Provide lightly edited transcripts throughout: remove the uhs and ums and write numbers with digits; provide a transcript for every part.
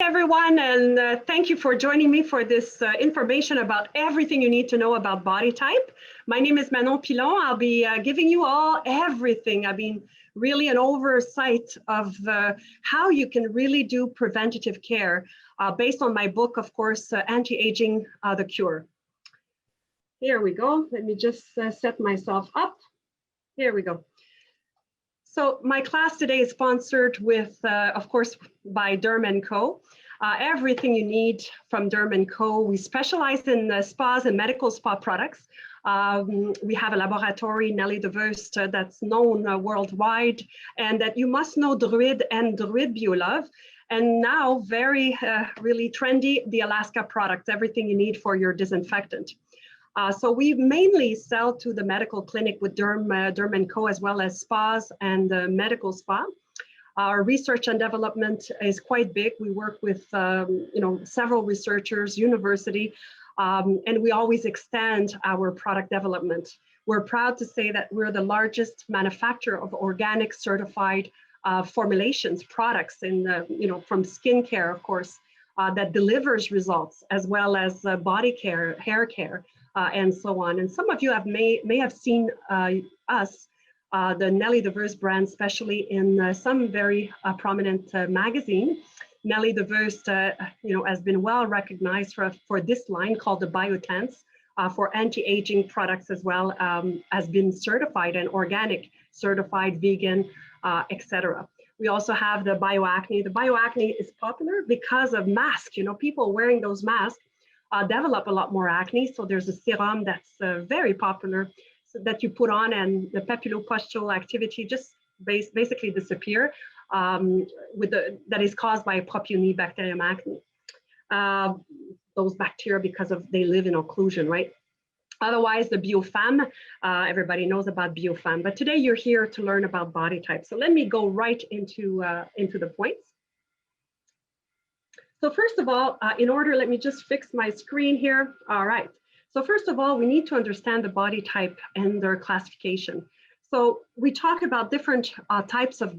everyone, and thank you for joining me for this information about everything you need to know about body type. My name is Manon Pilon. I'll be giving you all everything. I mean, really an oversight of how you can really do preventative care based on my book, of course, Anti-Aging, The Cure. Here we go. Let me just set myself up. Here we go. So my class today is sponsored with, of course, by Derme&Co. Everything you need from Derme&Co. We specialize in spas and medical spa products. We have a laboratory, Nelly de Vuyst, that's known worldwide, and that you must know Druid and Druid Biolove. And now very, really trendy, the Alaska product, everything you need for your disinfectant. So we mainly sell to the medical clinic with Derme&Co, as well as spas and medical spa. Our research and development is quite big. We work with several researchers, university, and we always extend our product development. We're proud to say that we're the largest manufacturer of organic certified formulations, products in from skincare, of course, that delivers results, as well as body care, hair care, and so on. And some of you may have seen us, the Nelly de Vuyst brand, especially in some very prominent magazine. Nelly de Vuyst, has been well recognized for this line called the Biotense, for anti-aging products, as well as been certified and organic, certified, vegan, etc. We also have the bioacne. The bioacne is popular because of masks. People wearing those masks develop a lot more acne. So there's a serum that's very popular that you put on, and the papillopustule activity just basically disappear that is caused by Propionibacterium acne. Those bacteria, because they live in occlusion, right? Otherwise, the Biofam, everybody knows about Biofam, but today you're here to learn about body type. So let me go right into the points. So first of all, let me just fix my screen here. All right. So first of all, we need to understand the body type and their classification. So we talk about different types of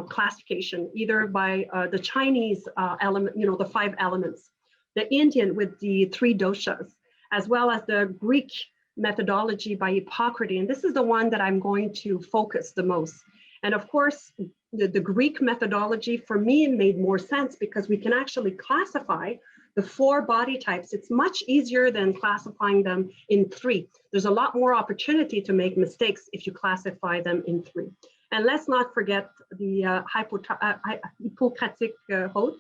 classification, either by the Chinese element, the 5 elements, the Indian with the 3 doshas, as well as the Greek methodology by Hippocrates. And this is the one that I'm going to focus the most. And of course, the Greek methodology for me made more sense because we can actually classify the 4 body types. It's much easier than classifying them in 3. There's a lot more opportunity to make mistakes if you classify them in 3. And let's not forget the Hippocratic oath.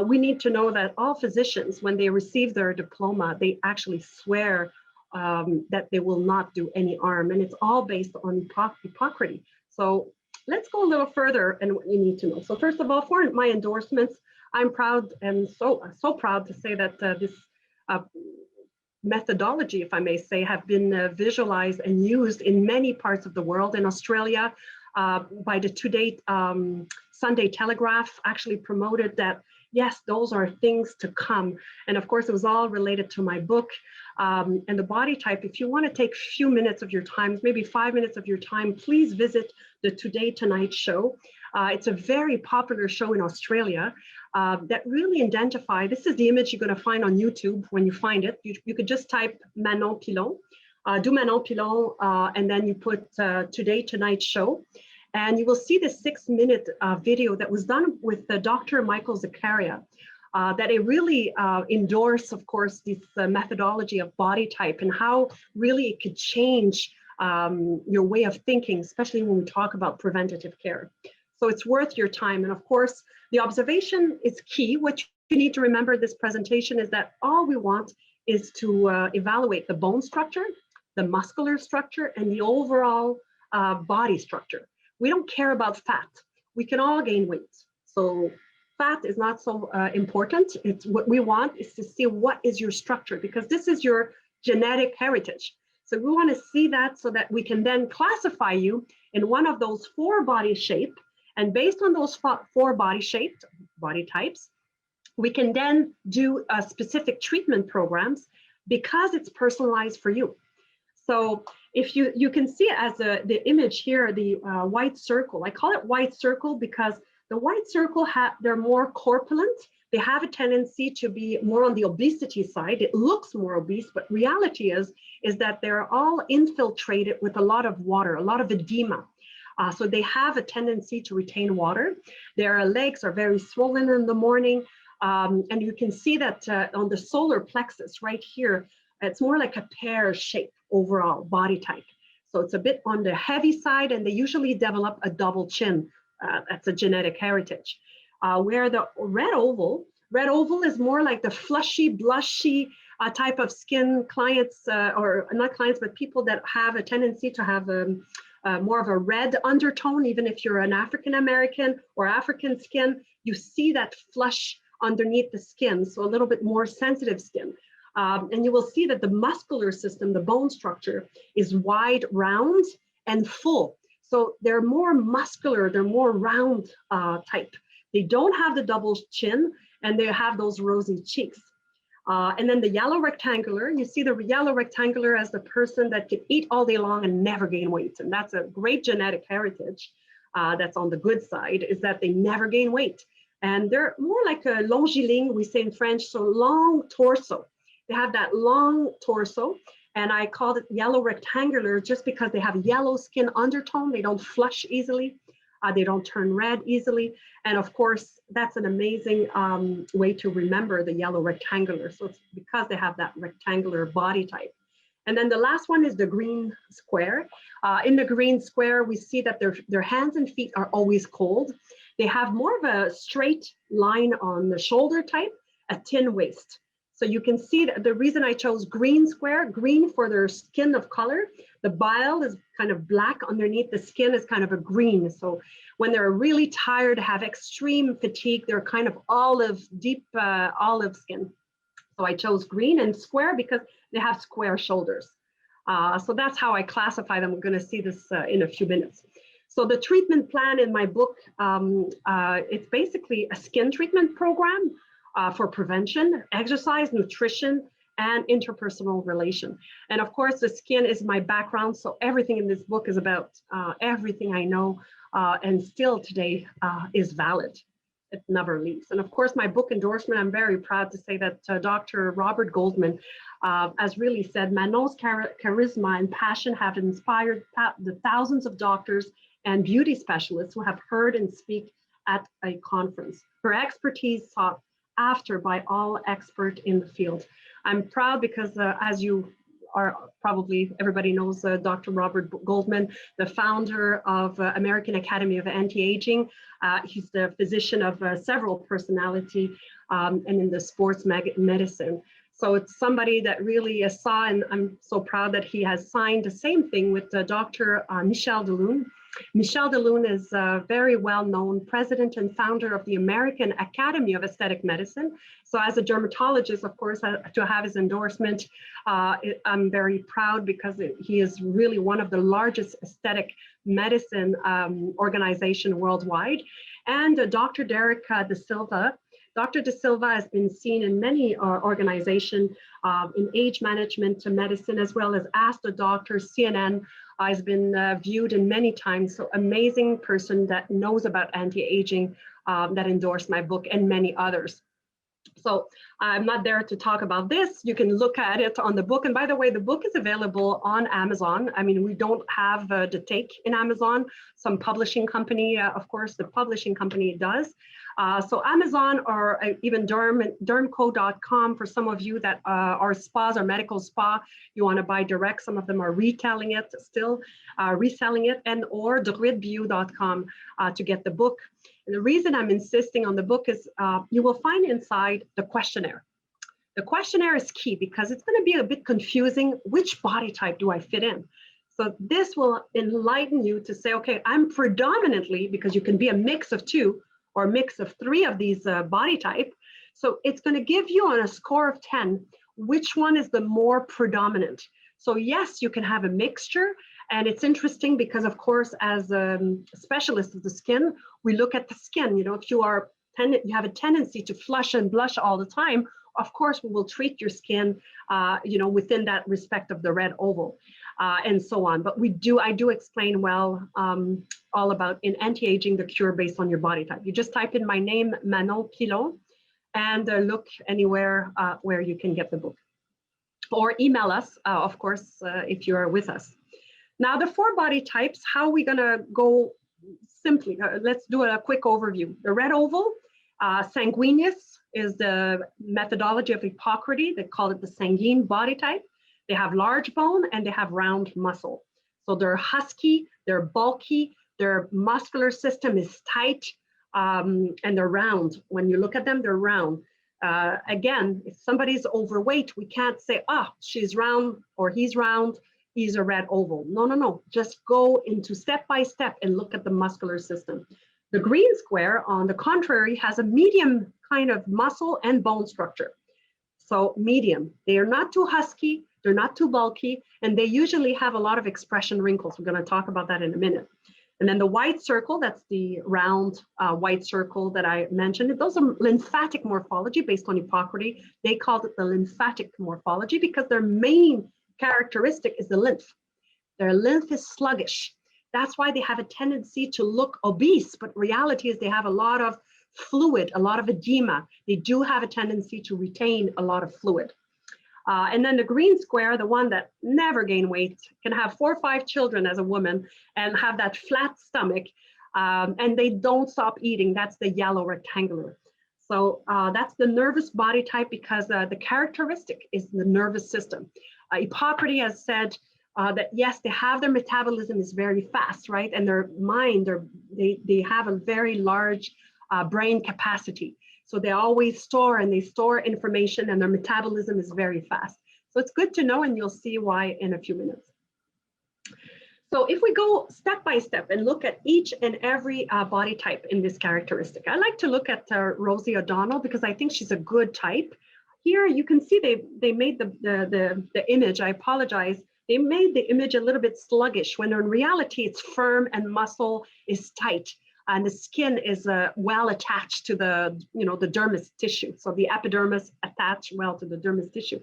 We need to know that all physicians, when they receive their diploma, they actually swear that they will not do any harm. And it's all based on Hippocrates. So let's go a little further and what you need to know. So first of all, for my endorsements, I'm proud and so proud to say that this methodology, if I may say, have been visualized and used in many parts of the world. In Australia, by the Today Sunday Telegraph, actually promoted that, yes, those are things to come. And of course, it was all related to my book and the body type. If you want to take a few minutes of your time, maybe 5 minutes of your time, please visit the Today Tonight show. It's a very popular show in Australia that really identify, this is the image you're going to find on YouTube when you find it. You could just type Manon Pilon, do Manon Pilon, and then you put Today Tonight show. And you will see the 6-minute video that was done with Dr. Michael Zakaria, that it really endorsed, of course, this methodology of body type and how really it could change your way of thinking, especially when we talk about preventative care. So it's worth your time. And of course, the observation is key. What you need to remember in this presentation is that all we want is to evaluate the bone structure, the muscular structure, and the overall body structure. We don't care about fat. We can all gain weight. So fat is not so important. It's what we want is to see what is your structure, because this is your genetic heritage. So we want to see that so that we can then classify you in one of those 4 body shapes. And based on those 4 body shapes, body types, we can then do specific treatment programs because it's personalized for you. So if you can see as the image here, the white circle, I call it white circle because the white circle, they're more corpulent, they have a tendency to be more on the obesity side. It looks more obese, but reality is that they're all infiltrated with a lot of water, a lot of edema. So they have a tendency to retain water. Their legs are very swollen in the morning. And you can see that on the solar plexus right here, it's more like a pear shape overall body type. So it's a bit on the heavy side, and they usually develop a double chin. That's a genetic heritage. Where the red oval is more like the flushy, blushy type of skin. Clients, or not clients, but people that have a tendency to have more of a red undertone. Even if you're an African American or African skin, you see that flush underneath the skin, so a little bit more sensitive skin. And you will see that the muscular system, the bone structure, is wide, round, and full. So they're more muscular, they're more round type. They don't have the double chin, and they have those rosy cheeks. And then the yellow rectangular, you see the yellow rectangular as the person that can eat all day long and never gain weight. And that's a great genetic heritage that's on the good side, is that they never gain weight. And they're more like a longiligne, we say in French, so long torso. They have that long torso. And I called it yellow rectangular just because they have yellow skin undertone. They don't flush easily. They don't turn red easily. And of course, that's an amazing way to remember the yellow rectangular. So it's because they have that rectangular body type. And then the last one is the green square. In the green square, we see that their hands and feet are always cold. They have more of a straight line on the shoulder type, a thin waist. So you can see that the reason I chose green square, green for their skin of color. The bile is kind of black underneath, the skin is kind of a green. So when they're really tired, have extreme fatigue, they're kind of olive, deep olive skin. So I chose green and square because they have square shoulders. So that's how I classify them. We're going to see this in a few minutes. So the treatment plan in my book, it's basically a skin treatment program for prevention, exercise, nutrition, and interpersonal relation. And of course, the skin is my background. So everything in this book is about everything I know and still today is valid. It never leaves. And of course, my book endorsement, I'm very proud to say that Dr. Robert Goldman has really said, Manon's charisma and passion have inspired the thousands of doctors and beauty specialists who have heard and speak at a conference. Her expertise sought after by all expert in the field. I'm proud because as you are probably, everybody knows Dr. Robert Goldman, the founder of American Academy of Anti-Aging. He's the physician of several personality and in the sports medicine. So it's somebody that really saw, and I'm so proud that he has signed the same thing with Dr. Michel Delune. Michel Delune is a very well-known president and founder of the American Academy of Aesthetic Medicine. So as a dermatologist, of course, to have his endorsement, I'm very proud because he is really one of the largest aesthetic medicine organization worldwide. And Dr. Derek De Silva. Dr. De Silva has been seen in many organizations in age management medicine, as well as Ask the Doctor, CNN, has been viewed in many times. So amazing person that knows about anti-aging that endorsed my book and many others. So I'm not there to talk about this. You can look at it on the book. And by the way, the book is available on Amazon. I mean, we don't have the take in Amazon. Some publishing company, of course, the publishing company does. So Amazon or even Derme&Co.com for some of you that are spas or medical spa, you want to buy direct. Some of them are retailing it still, reselling it, and or druidbio.com to get the book. And the reason I'm insisting on the book is you will find inside the questionnaire. The questionnaire is key because it's going to be a bit confusing. Which body type do I fit in? So this will enlighten you to say, okay, I'm predominantly, because you can be a mix of two or a mix of three of these body type. So it's going to give you on a score of 10, which one is the more predominant. So yes, you can have a mixture. And it's interesting because, of course, as a specialist of the skin, we look at the skin. You know, if you have a tendency to flush and blush all the time, of course, we will treat your skin, you know, within that respect of the red oval and so on. But I do explain well all about in anti-aging, the cure based on your body type. You just type in my name, Manon Pilon, and look anywhere where you can get the book. Or email us, of course, if you're with us. Now, the 4 body types, how are we going to go simply? Let's do a quick overview. The red oval, sanguineous, is the methodology of Hippocrates. They call it the sanguine body type. They have large bone and they have round muscle. So they're husky, they're bulky, their muscular system is tight, and they're round. When you look at them, they're round. Again, if somebody's overweight, we can't say, she's round or he's round, he's a red oval. No, no, no. Just go into step by step and look at the muscular system. The green square, on the contrary, has a medium kind of muscle and bone structure. So medium. They are not too husky, they're not too bulky, and they usually have a lot of expression wrinkles. We're going to talk about that in a minute. And then the white circle, that's the round white circle that I mentioned. Those are lymphatic morphology based on Hippocrates. They called it the lymphatic morphology because their main characteristic is the lymph. Their lymph is sluggish. That's why they have a tendency to look obese, but reality is they have a lot of fluid, a lot of edema. They do have a tendency to retain a lot of fluid. And then the green square, the one that never gain weight, can have 4 or 5 children as a woman and have that flat stomach, and they don't stop eating. That's the yellow rectangular. So that's the nervous body type because the characteristic is the nervous system. Hippocrates has said that yes, they have their metabolism is very fast, right? And their mind, they have a very large brain capacity. So they always store information and their metabolism is very fast. So it's good to know, and you'll see why in a few minutes. So if we go step by step and look at each and every body type in this characteristic, I like to look at Rosie O'Donnell because I think she's a good type. Here you can see they made the image, I apologize, they made the image a little bit sluggish when in reality it's firm and muscle is tight. And the skin is well attached to the dermis tissue. So the epidermis attached well to the dermis tissue.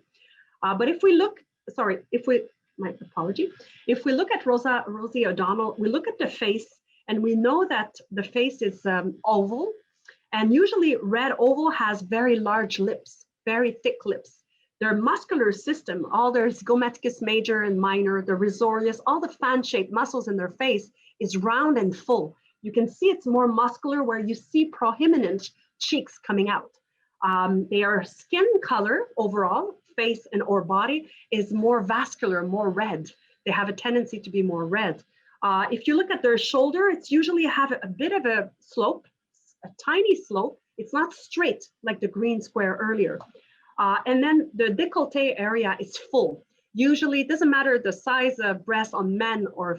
But if we look, my apology. If we look at Rosie O'Donnell, we look at the face and we know that the face is oval, and usually red oval has very large lips, very thick lips. Their muscular system, all their zygomaticus major and minor, the risorius, all the fan-shaped muscles in their face is round and full. You can see it's more muscular where you see proeminent cheeks coming out. Their skin color overall, face and or body, is more vascular, more red. They have a tendency to be more red. If you look at their shoulder, it's usually have a bit of a slope, a tiny slope. It's not straight like the green square earlier. And then the décolleté area is full. Usually, it doesn't matter the size of breast on men or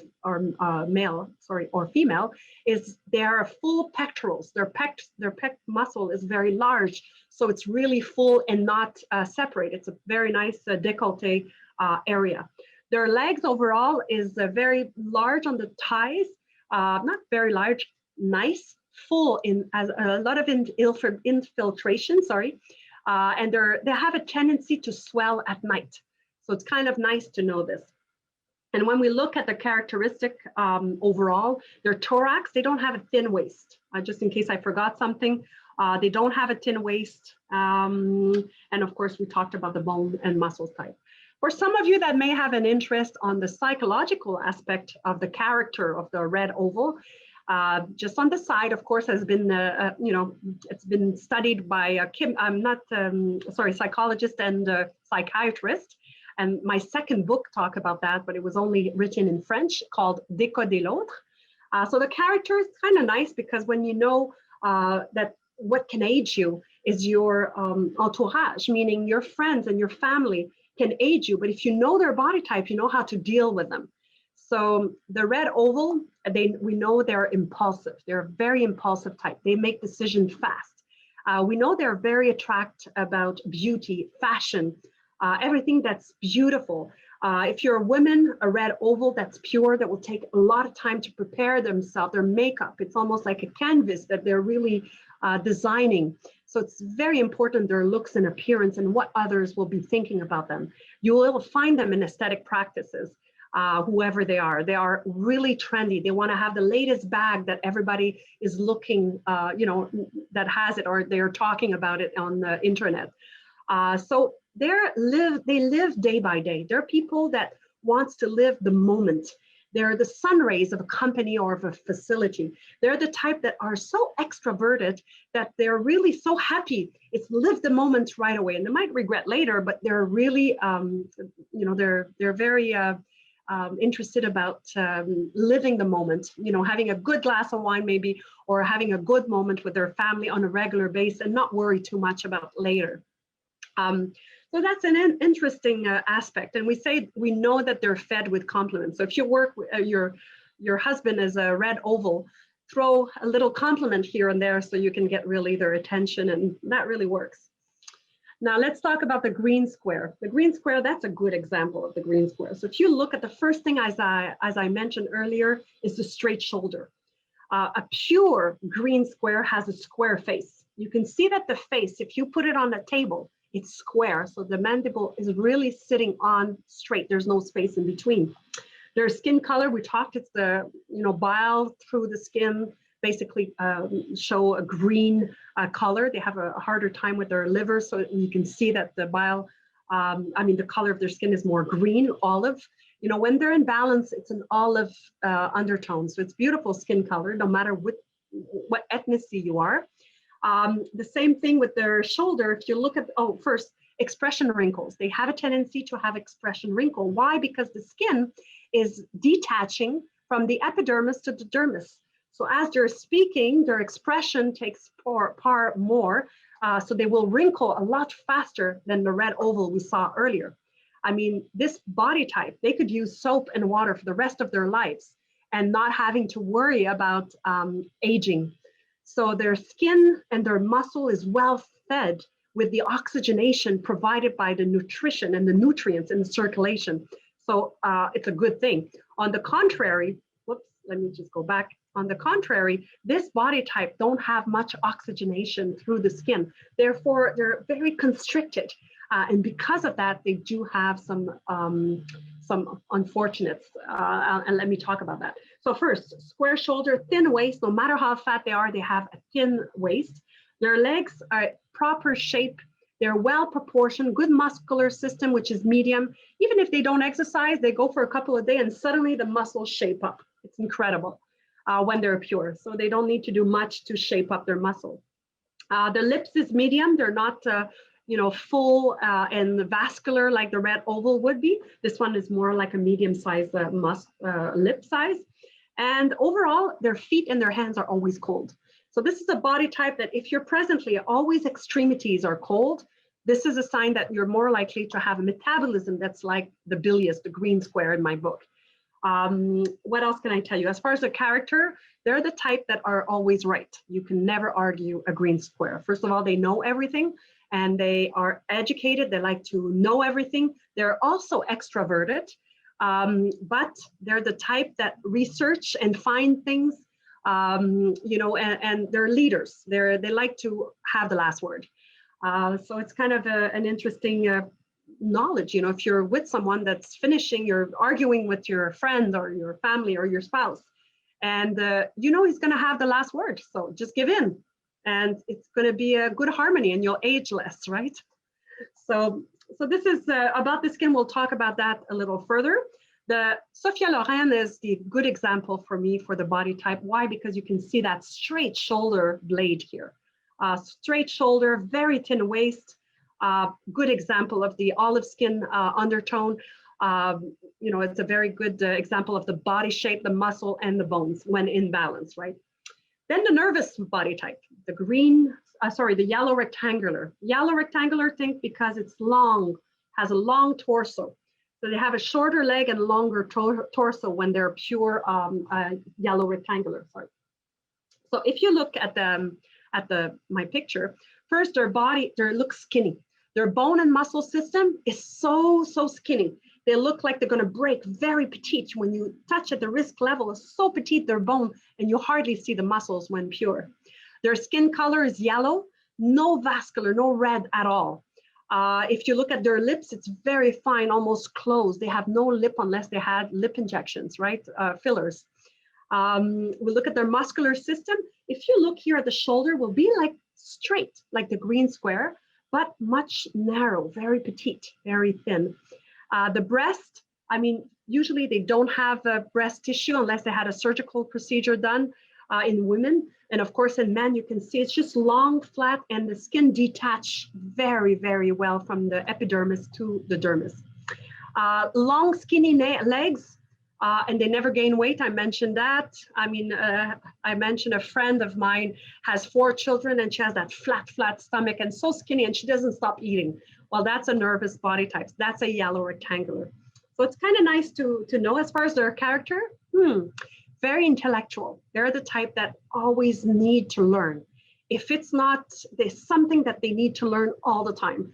female, is they're full pectorals. Their pec muscle is very large, so it's really full and not separate. It's a very nice décolleté area. Their legs overall is very large on the thighs, not very large, nice, full as a lot of infiltration. And they have a tendency to swell at night. So it's kind of nice to know this. And when we look at the characteristic overall, their thorax, they don't have a thin waist. Just in case I forgot something, they don't have a thin waist. And of course, we talked about the bone and muscles type. For some of you that may have an interest on the psychological aspect of the character of the red oval, just on the side, of course, has been, it's been studied by psychologist and psychiatrist. And my second book talked about that, but it was only written in French, called Décoder l'autre. So the character is kind of nice because when you know that what can age you is your entourage, meaning your friends and your family can age you. But if you know their body type, you know how to deal with them. So the red oval, we know they're impulsive. They're a very impulsive type. They make decisions fast. We know they're very attracted about beauty, fashion, everything that's beautiful. If you're a woman, a red oval that's pure, that will take a lot of time to prepare themselves, their makeup. It's almost like a canvas that they're really designing. So it's very important, their looks and appearance and what others will be thinking about them. You will find them in aesthetic practices. whoever they are. They are really trendy. They want to have the latest bag that everybody is looking, that has it, or they're talking about it on the internet. So they live day by day. They're people that wants to live the moment. They're the sun rays of a company or of a facility. They're the type that are so extroverted that they're really so happy. It's live the moment right away. And they might regret later, but they're really, they're very interested about living the moment, having a good glass of wine maybe, or having a good moment with their family on a regular basis and not worry too much about later. So that's an interesting aspect. And we know that they're fed with compliments. So if you work with your husband is a red oval, throw a little compliment here and there so you can get really their attention, and that really works. Now let's talk about the green square. The green square, that's a good example of the green square. So if you look at the first thing, as I mentioned earlier, is the straight shoulder. A pure green square has a square face. You can see that the face, if you put it on a table, it's square. So the mandible is really sitting on straight. There's no space in between. Their skin color, we talked, it's the, bile through the skin, basically show a green color. They have a harder time with their liver. So you can see that the bile, the color of their skin is more green, olive. When they're in balance, it's an olive undertone. So it's beautiful skin color, no matter what ethnicity you are. The same thing with their shoulder. If you look at, first, expression wrinkles. They have a tendency to have expression wrinkle. Why? Because the skin is detaching from the epidermis to the dermis. So as they're speaking, their expression takes far more. So they will wrinkle a lot faster than the red oval we saw earlier. This body type, they could use soap and water for the rest of their lives and not having to worry about aging. So their skin and their muscle is well fed with the oxygenation provided by the nutrition and the nutrients in the circulation. So it's a good thing. On the contrary, let me just go back. On the contrary, this body type don't have much oxygenation through the skin. Therefore, they're very constricted. And because of that, they do have some unfortunates. And let me talk about that. So first, square shoulder, thin waist. No matter how fat they are, they have a thin waist. Their legs are proper shape. They're well proportioned, good muscular system, which is medium. Even if they don't exercise, they go for a couple of days and suddenly the muscles shape up. It's incredible when they're pure. So they don't need to do much to shape up their muscle. The lips is medium. They're not full and vascular like the red oval would be. This one is more like a medium-sized lip size. And overall, their feet and their hands are always cold. So this is a body type that if you're presently always extremities are cold, this is a sign that you're more likely to have a metabolism that's like the bilious, the green square in my book. What else can I tell you? As far as the character, they're the type that are always right. You can never argue a green square. First of all, they know everything and they are educated. They like to know everything. They're also extroverted, but they're the type that research and find things, and they're leaders. They like to have the last word. So it's kind of an interesting knowledge. If you're with someone that's finishing, you're arguing with your friend or your family or your spouse, and he's going to have the last word. So just give in, and it's going to be a good harmony, and you'll age less, right? So this is about the skin. We'll talk about that a little further. The Sophia Loren is the good example for me for the body type. Why? Because you can see that straight shoulder blade here. Straight shoulder, very thin waist. Good example of the olive skin undertone. It's a very good example of the body shape, the muscle, and the bones when in balance, right? Then the nervous body type, the yellow rectangular. Yellow rectangular, think because it's long, has a long torso. So they have a shorter leg and longer torso when they're pure yellow rectangular. Sorry. So if you look at my picture, first they look skinny. Their bone and muscle system is so skinny. They look like they're going to break, very petite. When you touch at the wrist level, it's so petite, their bone, and you hardly see the muscles when pure. Their skin color is yellow, no vascular, no red at all. If you look at their lips, it's very fine, almost closed. They have no lip unless they had lip injections, right? Fillers. We look at their muscular system. If you look here at the shoulder, will be like straight, like the green square, but much narrow, very petite, very thin. The breast, I mean, usually they don't have breast tissue unless they had a surgical procedure done in women. And of course, in men, you can see it's just long, flat, and the skin detached very, very well from the epidermis to the dermis. Long, skinny legs, and they never gain weight. I mentioned that. I mean, I mentioned a friend of mine has 4 children and she has that flat stomach and so skinny and she doesn't stop eating. Well, that's a nervous body type. That's a yellow rectangular. So it's kind of nice to know as far as their character. Very intellectual. They're the type that always need to learn. If it's not, there's something that they need to learn all the time.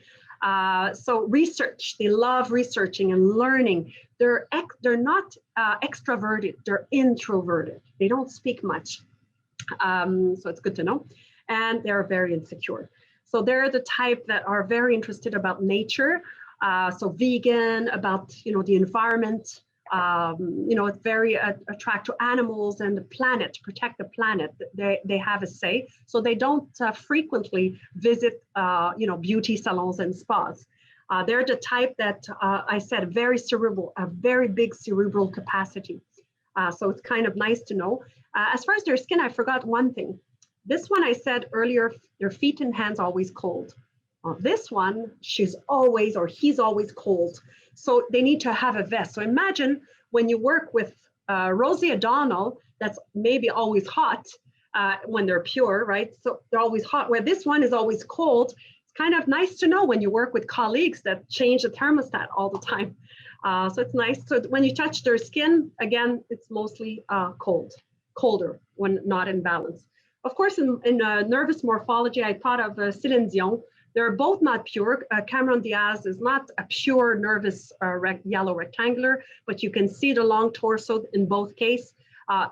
So research, they love researching and learning. They're not extroverted, they're introverted. They don't speak much. So it's good to know. And they're very insecure. So they're the type that are very interested about nature. So vegan, about, the environment, it's very attract to animals and the planet, protect the planet. They have a say. So they don't frequently visit, beauty salons and spas. They're the type that I said, very cerebral, a very big cerebral capacity. So it's kind of nice to know. As far as their skin, I forgot one thing. This one I said earlier, their feet and hands always cold. This one, she's always, or he's always cold. So they need to have a vest. So imagine when you work with Rosie O'Donnell, that's maybe always hot when they're pure, right? So they're always hot, where this one is always cold. It's kind of nice to know when you work with colleagues that change the thermostat all the time. So it's nice. So when you touch their skin, again, it's mostly colder when not in balance. Of course, in nervous morphology, I thought of Céline Dion. They're both not pure. Cameron Diaz is not a pure nervous yellow rectangular, but you can see the long torso in both cases.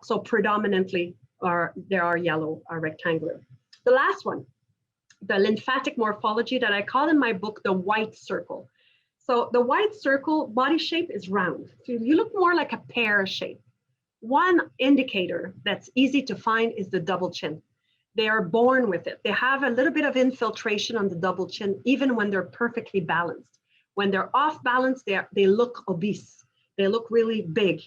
So predominantly there are yellow rectangular. The last one, the lymphatic morphology that I call in my book, the white circle. So the white circle body shape is round. So you look more like a pear shape. One indicator that's easy to find is the double chin. They are born with it. They have a little bit of infiltration on the double chin, even when they're perfectly balanced. When they're off balance, they look obese. They look really big.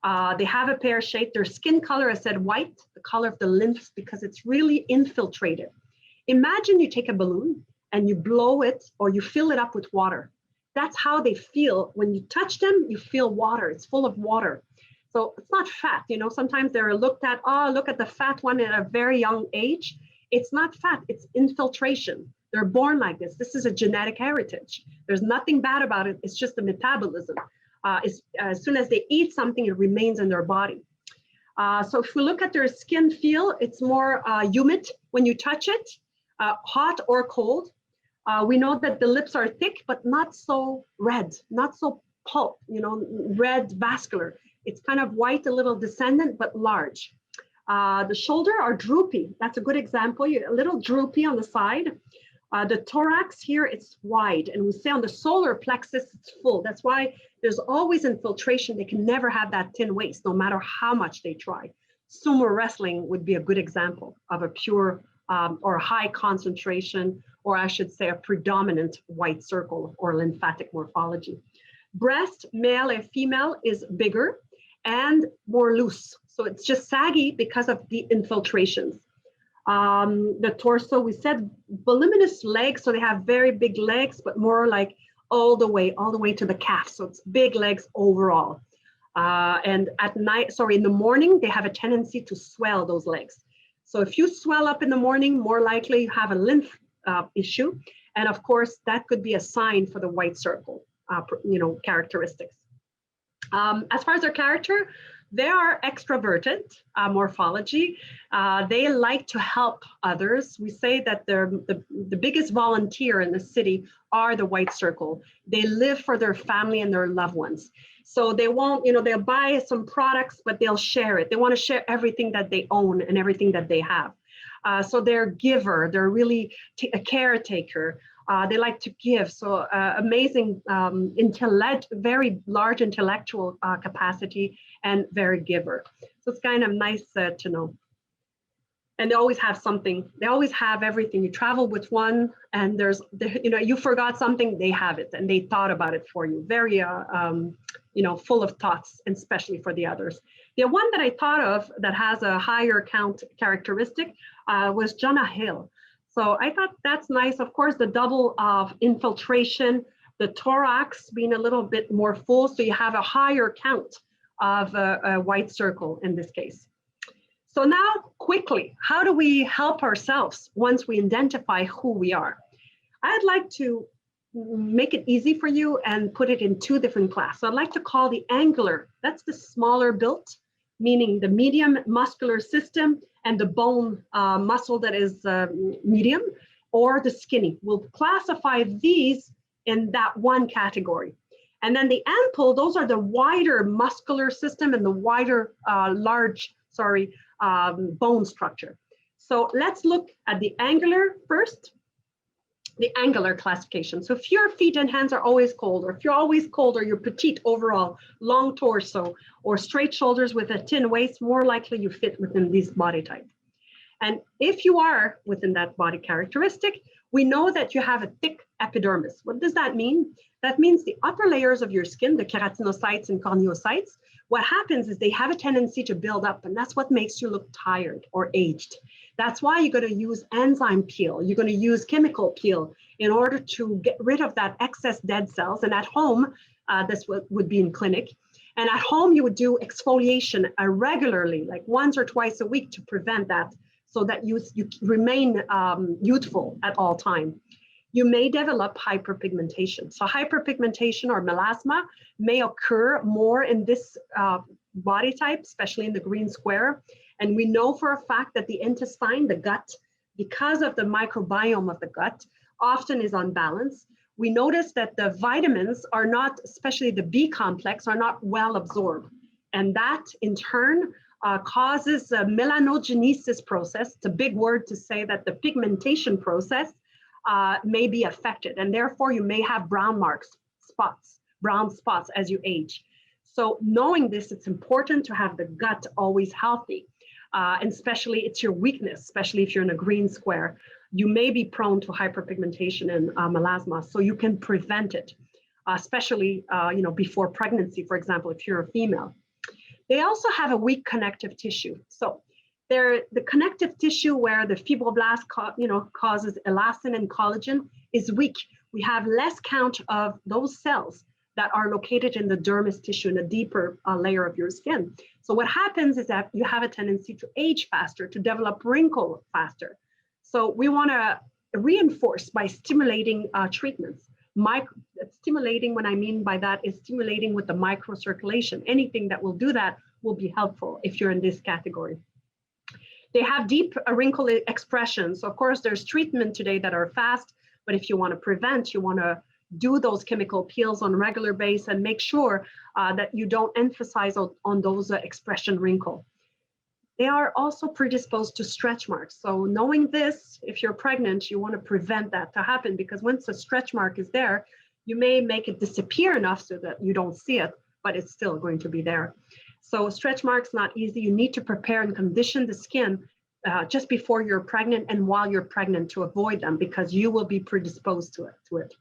They have a pear shape. Their skin color, I said white, the color of the lymphs, because it's really infiltrated. Imagine you take a balloon and you blow it or you fill it up with water. That's how they feel. When you touch them, you feel water. It's full of water. So it's not fat, sometimes they're looked at, look at the fat one at a very young age. It's not fat, it's infiltration. They're born like this. This is a genetic heritage. There's nothing bad about it. It's just the metabolism. As soon as they eat something, it remains in their body. So if we look at their skin feel, it's more humid when you touch it, hot or cold. We know that the lips are thick, but not so red, not so pulp, red vascular. It's kind of white, a little descendant, but large. The shoulder are droopy. That's a good example. A little droopy on the side. The thorax here, it's wide. And we say on the solar plexus, it's full. That's why there's always infiltration. They can never have that thin waist, no matter how much they try. Sumo wrestling would be a good example of a pure or high concentration, or I should say a predominant white circle or lymphatic morphology. Breast, male and female, is bigger and more loose. So it's just saggy because of the infiltrations. The torso, we said voluminous legs, so they have very big legs, but more like all the way to the calf. So it's big legs overall. And in the morning, they have a tendency to swell those legs. So if you swell up in the morning, more likely you have a lymph issue. And of course, that could be a sign for the white circle, characteristics. As far as their character, they are extroverted morphology. They like to help others. We say that they're the biggest volunteer in the city are the white circle. They live for their family and their loved ones. So they won't, they'll buy some products, but they'll share it. They want to share everything that they own and everything that they have. So they're a giver. They're really a caretaker. They like to give. So amazing very large intellectual capacity and very giver. So it's kind of nice to know. And they always have something. They always have everything. You travel with one, and you forgot something, they have it, and they thought about it for you. Very, full of thoughts, and especially for the others. The one that I thought of that has a higher count characteristic was Jonah Hill. So I thought that's nice. Of course, the double of infiltration, the thorax being a little bit more full, so you have a higher count of a white circle in this case. So now, quickly, how do we help ourselves once we identify who we are? I'd like to make it easy for you and put it in two different classes. So I'd like to call the angular, that's the smaller built, meaning the medium muscular system, and the bone muscle that is medium, or the skinny. We'll classify these in that one category. And then the ample, those are the wider muscular system and the wider bone structure. So let's look at the angular first, the angular classification. So if your feet and hands are always cold, or if you're always cold, or you're petite overall, long torso, or straight shoulders with a thin waist, more likely you fit within this body type. And if you are within that body characteristic, we know that you have a thick epidermis. What does that mean? That means the upper layers of your skin, the keratinocytes and corneocytes, what happens is they have a tendency to build up, and that's what makes you look tired or aged. That's why you're going to use enzyme peel. You're going to use chemical peel in order to get rid of that excess dead cells. And at home, this would be in clinic. And at home, you would do exfoliation regularly, like once or twice a week, to prevent that, so that you remain youthful at all time. You may develop hyperpigmentation. So hyperpigmentation or melasma may occur more in this body type, especially in the green square. And we know for a fact that the intestine, the gut, because of the microbiome of the gut, often is unbalanced. We notice that the vitamins are not, especially the B complex, are not well absorbed. And that in turn causes a melanogenesis process. It's a big word to say that the pigmentation process may be affected, and therefore you may have brown spots as you age. So knowing this, it's important to have the gut always healthy, and especially it's your weakness, especially if you're in a green square. You may be prone to hyperpigmentation and melasma, so you can prevent it, especially before pregnancy, for example, if you're a female. They also have a weak connective tissue. So the connective tissue where the fibroblast causes elastin and collagen is weak. We have less count of those cells that are located in the dermis tissue, in a deeper layer of your skin. So what happens is that you have a tendency to age faster, to develop wrinkle faster. So we want to reinforce by stimulating treatments. Stimulating, what I mean by that is stimulating with the microcirculation. Anything that will do that will be helpful if you're in this category. They have deep wrinkle expressions. So of course, there's treatment today that are fast, but if you want to prevent, you want to do those chemical peels on a regular basis and make sure that you don't emphasize on those expression wrinkle. They are also predisposed to stretch marks. So knowing this, if you're pregnant, you want to prevent that to happen, because once a stretch mark is there, you may make it disappear enough so that you don't see it, but it's still going to be there. So stretch marks, not easy. You need to prepare and condition the skin just before you're pregnant and while you're pregnant to avoid them, because you will be predisposed to it.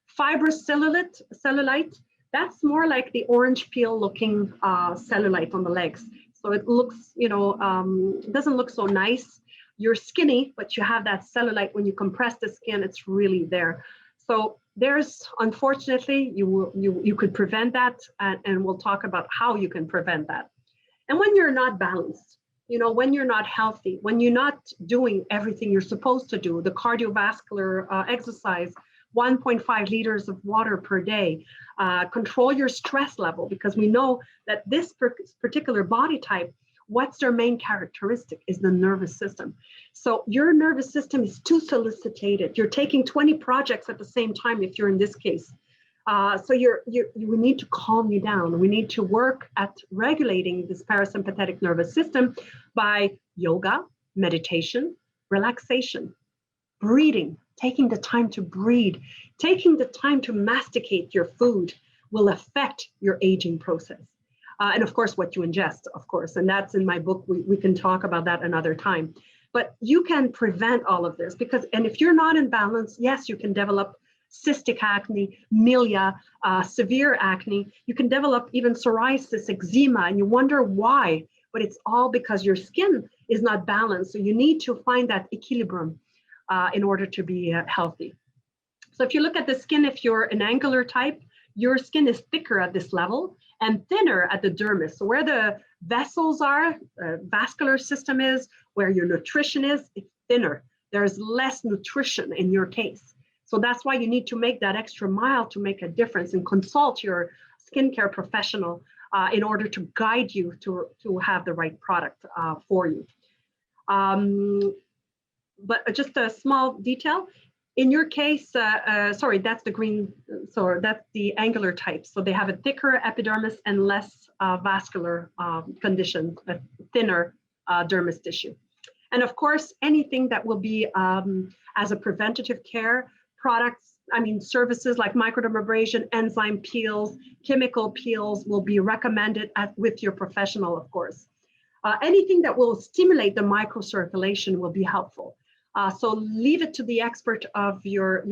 Fibrous cellulite, that's more like the orange peel looking cellulite on the legs. So it looks, doesn't look so nice. You're skinny, but you have that cellulite. When you compress the skin, it's really there. So there's, unfortunately, you could prevent that, and we'll talk about how you can prevent that. And when you're not balanced, when you're not healthy, when you're not doing everything you're supposed to do, the cardiovascular exercise, 1.5 liters of water per day, control your stress level, because we know that this particular body type, what's their main characteristic is the nervous system. So your nervous system is too solicited. You're taking 20 projects at the same time if you're in this case. So we need to calm you down. We need to work at regulating this parasympathetic nervous system by yoga, meditation, relaxation, breathing, taking the time to breathe, taking the time to masticate your food will affect your aging process. And of course, what you ingest, of course, and that's in my book. We can talk about that another time. But you can prevent all of this because, and if you're not in balance, yes, you can develop cystic acne, milia, severe acne. You can develop even psoriasis, eczema, and you wonder why, but it's all because your skin is not balanced. So you need to find that equilibrium in order to be healthy. So if you look at the skin, if you're an angular type, your skin is thicker at this level and thinner at the dermis. So where the vessels are, vascular system is, where your nutrition is, it's thinner. There's less nutrition in your case. So that's why you need to make that extra mile to make a difference and consult your skincare professional in order to guide you to have the right product for you. But just a small detail. In your case, sorry, that's the green, so that's the angular type. So they have a thicker epidermis and less vascular condition, a thinner dermis tissue. And of course, anything that will be as a preventative care, products, services like microdermabrasion, enzyme peels, chemical peels will be recommended with your professional, of course. Anything that will stimulate the microcirculation will be helpful. So leave it to the expert of your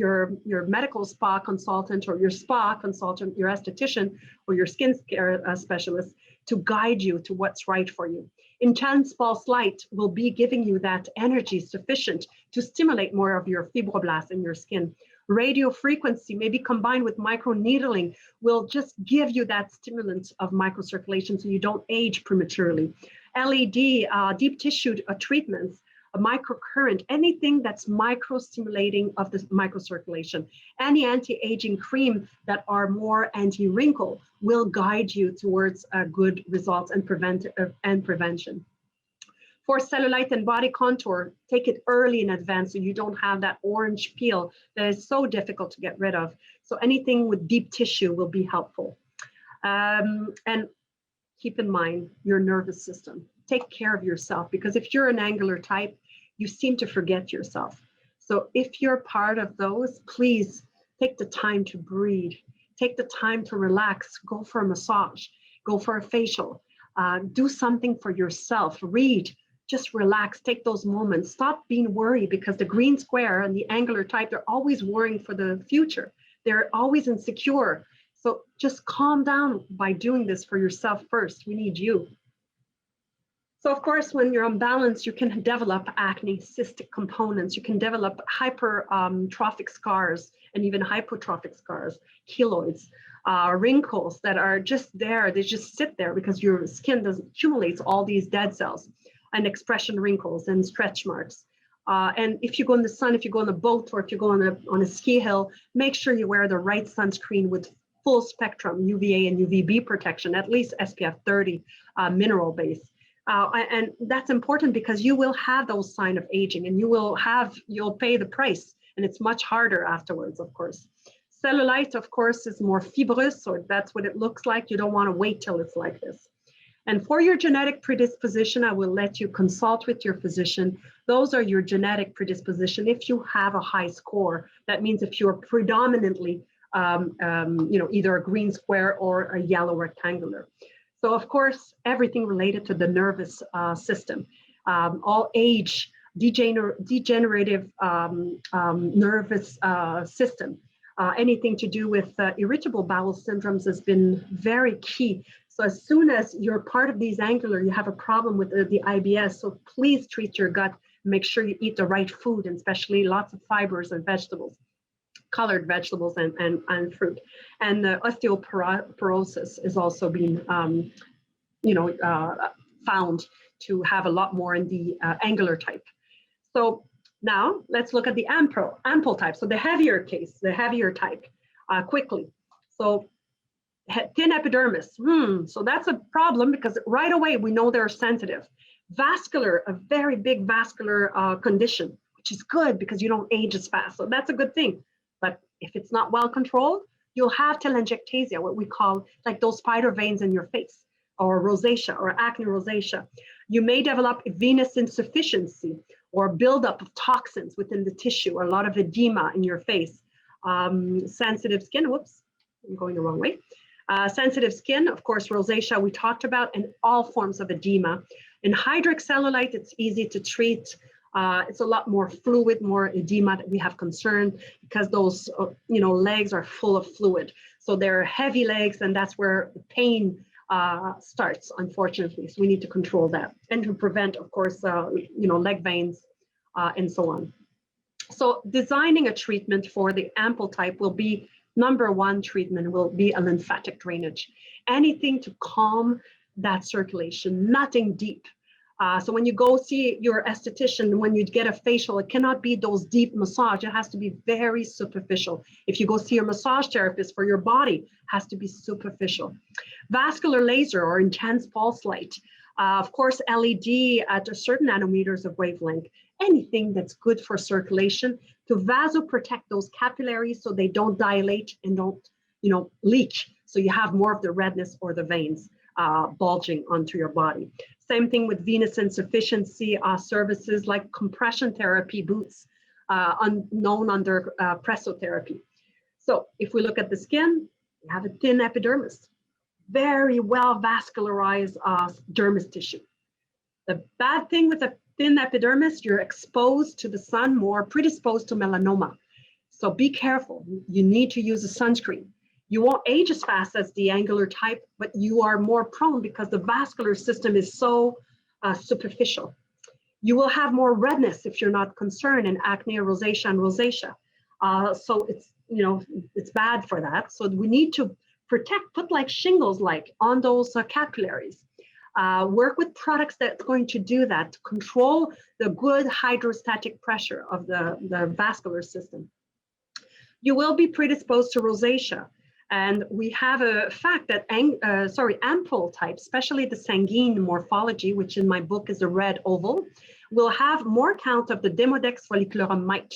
medical spa consultant or your spa consultant, your esthetician or your skin care specialist to guide you to what's right for you. Intense pulse light will be giving you that energy sufficient to stimulate more of your fibroblasts in your skin. Radio frequency, maybe combined with microneedling, will just give you that stimulant of microcirculation so you don't age prematurely. LED, deep tissue treatments, a microcurrent, anything that's micro-stimulating of the microcirculation. Any anti-aging cream that are more anti-wrinkle will guide you towards good results and prevention. For cellulite and body contour, take it early in advance so you don't have that orange peel that is so difficult to get rid of. So anything with deep tissue will be helpful. And keep in mind your nervous system. Take care of yourself, because if you're an angular type, you seem to forget yourself. So if you're part of those, please take the time to breathe. Take the time to relax. Go for a massage. Go for a facial. Do something for yourself. Read. Just relax. Take those moments. Stop being worried, because the green square and the angular type, they're always worrying for the future. They're always insecure. So just calm down by doing this for yourself first. We need you. So of course, when you're unbalanced, you can develop acne, cystic components. You can develop hypertrophic scars and even hypotrophic scars, keloids, wrinkles that are just there. They just sit there because your skin accumulates all these dead cells, and expression wrinkles and stretch marks. And if you go in the sun, if you go on a boat, or if you go on a ski hill, make sure you wear the right sunscreen with full spectrum UVA and UVB protection, at least SPF 30 mineral base. And that's important because you will have those signs of aging, and you'll pay the price, and it's much harder afterwards, of course. Cellulite, of course, is more fibrous, so that's what it looks like. You don't want to wait till it's like this. And for your genetic predisposition, I will let you consult with your physician. Those are your genetic predisposition. If you have a high score, that means if you're predominantly, either a green square or a yellow rectangular. So of course, everything related to the nervous system, all age, degenerative nervous system, anything to do with irritable bowel syndromes has been very key. So as soon as you're part of these angular, you have a problem with the IBS. So please treat your gut, make sure you eat the right food, and especially lots of fibers and vegetables, colored vegetables and fruit. And the osteoporosis is also being, found to have a lot more in the angular type. So now let's look at the ample type. So the heavier case, the heavier type, quickly. So thin epidermis. So that's a problem because right away we know they're sensitive. Vascular, a very big vascular condition, which is good because you don't age as fast. So that's a good thing. But if it's not well controlled, you'll have telangiectasia, what we call like those spider veins in your face, or rosacea or acne rosacea. You may develop venous insufficiency or buildup of toxins within the tissue, or a lot of edema in your face. Sensitive skin, whoops, I'm going the wrong way. Sensitive skin, of course, rosacea we talked about, and all forms of edema. In hydric cellulite, it's easy to treat. It's a lot more fluid, more edema that we have concern, because those legs are full of fluid. So they're heavy legs, and that's where the pain starts, unfortunately. So we need to control that, and to prevent, of course, leg veins and so on. So designing a treatment for the ample type will be, number one treatment will be a lymphatic drainage. Anything to calm that circulation, nothing deep. So when you go see your esthetician, when you get a facial, it cannot be those deep massage. It has to be very superficial. If you go see your massage therapist for your body, it has to be superficial. Vascular laser or intense pulse light. Of course, LED at a certain nanometers of wavelength. Anything that's good for circulation to vasoprotect those capillaries so they don't dilate and don't, leak. So you have more of the redness or the veins bulging onto your body. Same thing with venous insufficiency services like compression therapy boots, known under pressotherapy. So if we look at the skin, we have a thin epidermis, very well vascularized dermis tissue. The bad thing with a thin epidermis, you're exposed to the sun more, predisposed to melanoma. So be careful. You need to use a sunscreen. You won't age as fast as the angular type, but you are more prone because the vascular system is so superficial. You will have more redness if you're not concerned in acne, rosacea, and rosacea. So it's bad for that. So we need to put like shingles on those capillaries. Work with products that's going to do that, to control the good hydrostatic pressure of the vascular system. You will be predisposed to rosacea. And we have a fact that ample type, especially the sanguine morphology, which in my book is a red oval, will have more count of the Demodex folliculorum mite.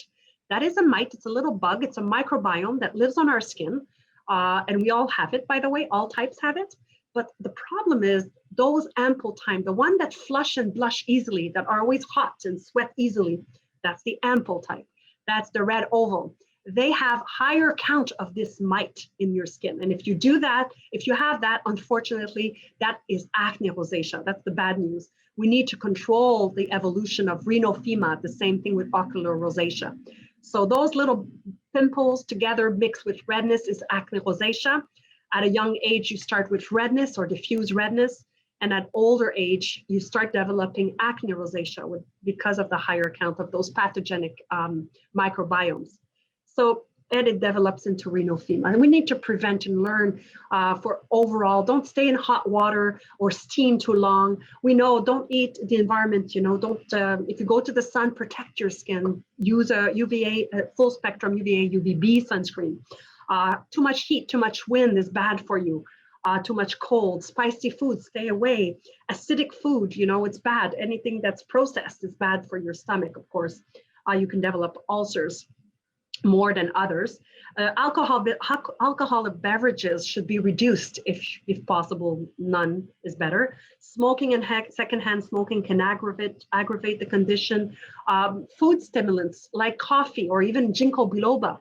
That is a mite. It's a little bug. It's a microbiome that lives on our skin. And we all have it, by the way. All types have it. But the problem is those ample time, the one that flush and blush easily, that are always hot and sweat easily, that's the ample type. That's the red oval. They have higher count of this mite in your skin. And if you do that, if you have that, unfortunately, that is acne rosacea. That's the bad news. We need to control the evolution of rhinophyma, the same thing with ocular rosacea. So those little pimples together mixed with redness is acne rosacea. At a young age, you start with redness or diffuse redness. And at older age, you start developing acne rosacea because of the higher count of those pathogenic microbiomes. So, and it develops into rhinophyma. And we need to prevent and learn for overall, don't stay in hot water or steam too long. We know, don't eat the environment, don't, if you go to the sun, protect your skin. Use a UVA, full spectrum UVA, UVB sunscreen. Too much heat, too much wind is bad for you. Too much cold, spicy food, stay away. Acidic food, it's bad. Anything that's processed is bad for your stomach, of course. You can develop ulcers more than others. Alcoholic beverages should be reduced if possible. None is better. Smoking and secondhand smoking can aggravate the condition. Food stimulants like coffee or even ginkgo biloba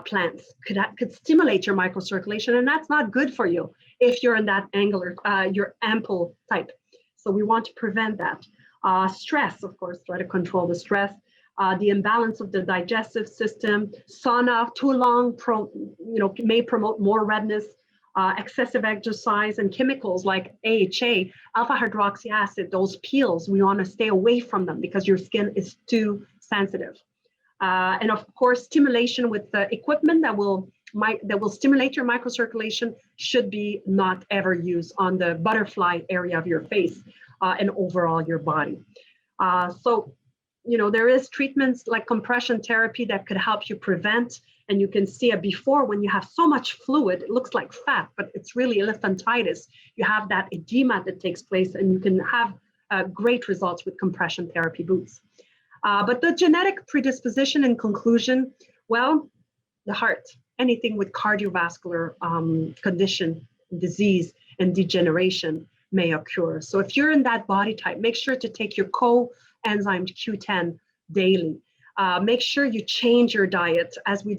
plants could stimulate your microcirculation, and that's not good for you if you're in that your ample type. So we want to prevent that. Stress, of course, try to control the stress. The imbalance of the digestive system, sauna too long, may promote more redness, excessive exercise, and chemicals like AHA, alpha hydroxy acid, those peels, we want to stay away from them because your skin is too sensitive. And of course, stimulation with the equipment that will stimulate your microcirculation should be not ever used on the butterfly area of your face and overall your body. There is treatments like compression therapy that could help you prevent, and you can see a before when you have so much fluid, it looks like fat, but it's really elephantitis. You have that edema that takes place, and you can have great results with compression therapy boots. But the genetic predisposition in conclusion, well, the heart, anything with cardiovascular condition, disease, and degeneration may occur. So if you're in that body type, make sure to take your coenzyme Q10 daily. Make sure you change your diet as we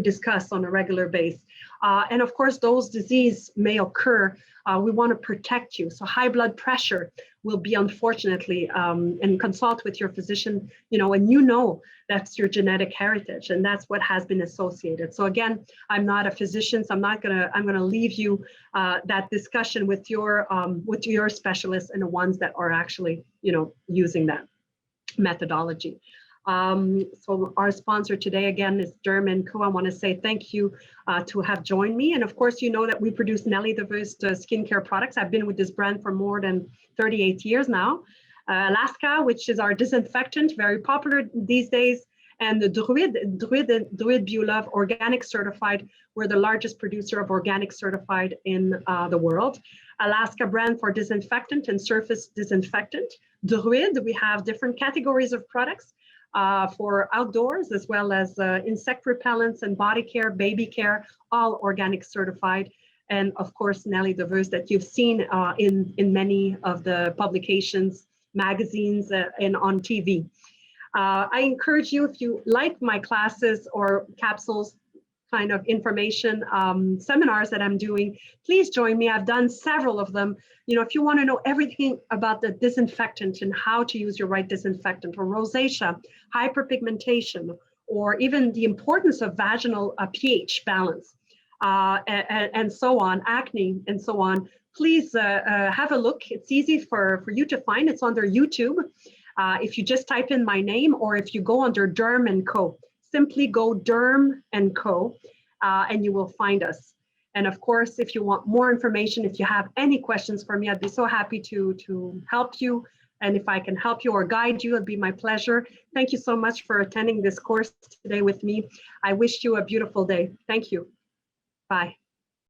discuss on a regular basis. And of course, those diseases may occur. We want to protect you. So high blood pressure will be, unfortunately, and consult with your physician, and that's your genetic heritage, and that's what has been associated. So again, I'm not a physician, so I'm gonna leave you that discussion with your specialists and the ones that are actually, using that methodology. So our sponsor today, again, is Derme&Co. I want to say thank you to have joined me. And of course, you know that we produce Nelly, the Vuyst skincare products. I've been with this brand for more than 38 years now. Alaska, which is our disinfectant, very popular these days. And the Druid Biolove Organic Certified. We're the largest producer of organic certified in the world. Alaska brand for disinfectant and surface disinfectant. Druid, we have different categories of products. For outdoors, as well as insect repellents and body care, baby care, all organic certified. And of course, Nelly the Vuyst that you've seen in many of the publications, magazines, and on TV. I encourage you, if you like my classes or capsules, kind of information, seminars that I'm doing, please join me. I've done several of them. If you want to know everything about the disinfectant and how to use your right disinfectant, or rosacea, hyperpigmentation, or even the importance of vaginal pH balance, and so on, acne, and so on, please have a look. It's easy for you to find. It's under YouTube. If you just type in my name, or if you go under Derme&Co. Simply go Derme&Co, and you will find us. And of course, if you want more information, if you have any questions for me, I'd be so happy to help you. And if I can help you or guide you, it'd be my pleasure. Thank you so much for attending this course today with me. I wish you a beautiful day. Thank you. Bye.